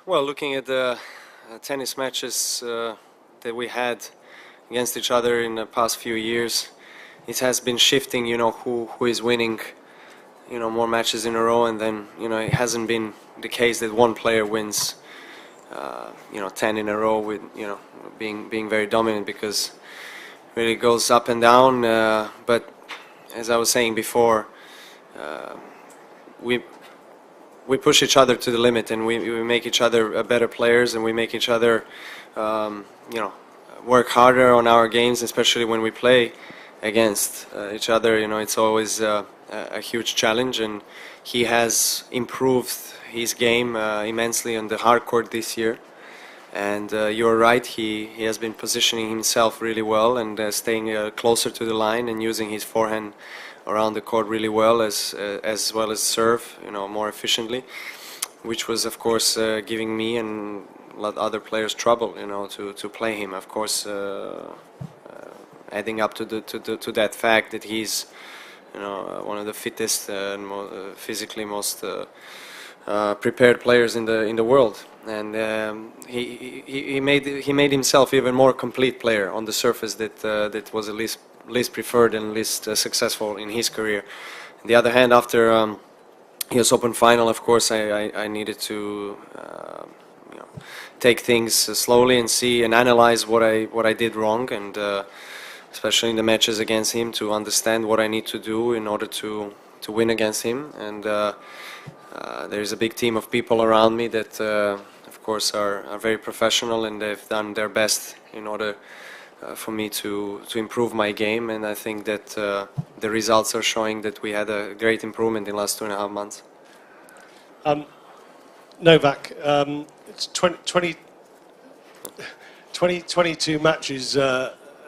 Well, looking at the tennis matches that we had against each other in the past few years, it has been shifting, who is winning, more matches in a row, and then, it hasn't been the case that one player wins, 10 in a row with, being very dominant, because it really goes up and down. But as I was saying before, we push each other to the limit, and we make each other better players, and we make each other, work harder on our games, especially when we play against each other. It's always a huge challenge, and he has improved his game immensely on the hard court this year. And you're right, he has been positioning himself really well, and staying closer to the line and using his forehand around the court really well, as well as serve, more efficiently, which was of course giving me and a lot of other players trouble, to play him. Of course, adding up to that fact that he's, one of the fittest and physically most prepared players in the world, and he made himself even more complete player on the surface that was at least preferred and least successful in his career. On the other hand, after US Open final, of course, I needed to take things slowly and see and analyze what I did wrong, and especially in the matches against him, to understand what I need to do in order to win against him. And there's a big team of people around me that, of course, are very professional, and they've done their best in order for me to improve my game. And I think that the results are showing that we had a great improvement in the last 2.5 months. Novak, it's 22 matches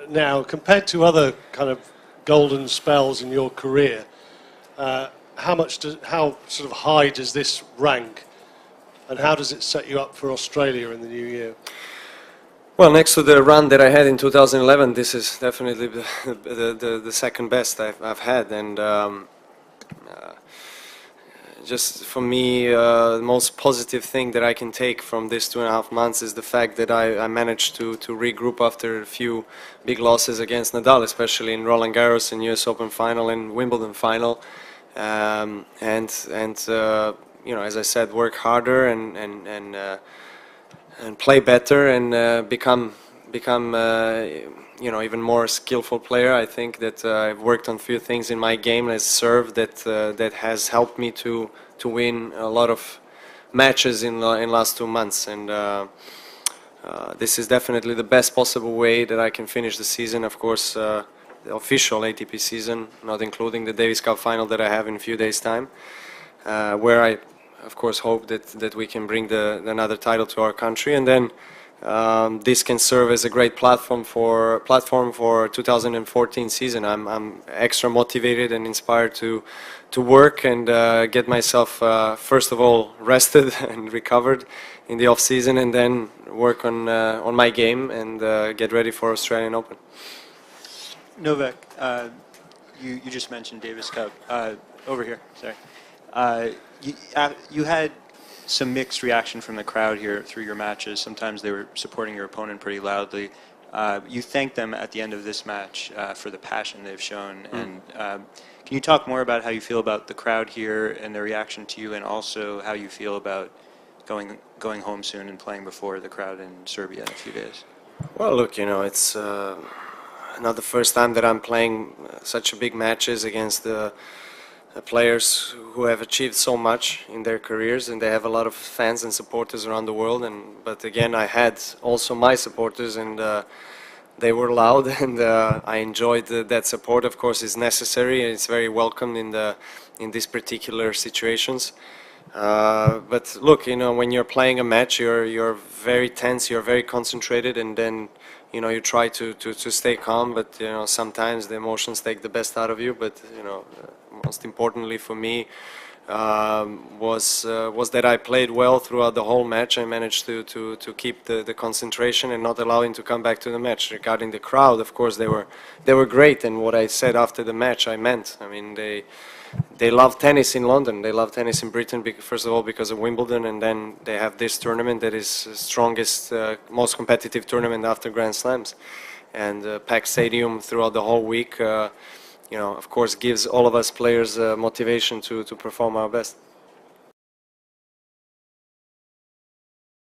now. Compared to other kind of golden spells in your career, how sort of high does this rank, and how does it set you up for Australia in the new year? Well, next to the run that I had in 2011, this is definitely the second best I've had, and just for me, the most positive thing that I can take from this 2.5 months is the fact that I managed to regroup after a few big losses against Nadal, especially in Roland Garros and US Open final and Wimbledon final, and as I said, work harder and play better, and become even more skillful player. I think that I've worked on a few things in my game as serve that has helped me to win a lot of matches in last 2 months, and this is definitely the best possible way that I can finish the season. Of course, the official ATP season, not including the Davis Cup final that I have in a few days' time, where I of course hope that we can bring another title to our country, and then this can serve as a great platform for 2014 season. I'm extra motivated and inspired to work and get myself first of all rested and recovered in the off season, and then work on my game and get ready for Australian Open. Novak, you just mentioned Davis Cup. Over here, sorry. You had some mixed reaction from the crowd here through your matches. Sometimes they were supporting your opponent pretty loudly. You thanked them at the end of this match for the passion they've shown. And can you talk more about how you feel about the crowd here and their reaction to you, and also how you feel about going home soon and playing before the crowd in Serbia in a few days? Well, look, it's not the first time that I'm playing such big matches against the players who have achieved so much in their careers, and they have a lot of fans and supporters around the world. But again, I had also my supporters, and they were loud, and I enjoyed that support. Of course, it's necessary, and it's very welcome in these particular situations. But look, when you're playing a match, you're very tense, you're very concentrated, and then you try to stay calm. But sometimes the emotions take the best out of you. But most importantly for me was that I played well throughout the whole match. I managed to keep the concentration and not allow him to come back to the match. Regarding the crowd, of course, they were great, and what I said after the match I meant. I mean, they love tennis in London. They love tennis in Britain, first of all because of Wimbledon, and then they have this tournament that is the strongest, most competitive tournament after Grand Slams. And packed stadium throughout the whole week, of course, gives all of us players motivation to perform our best.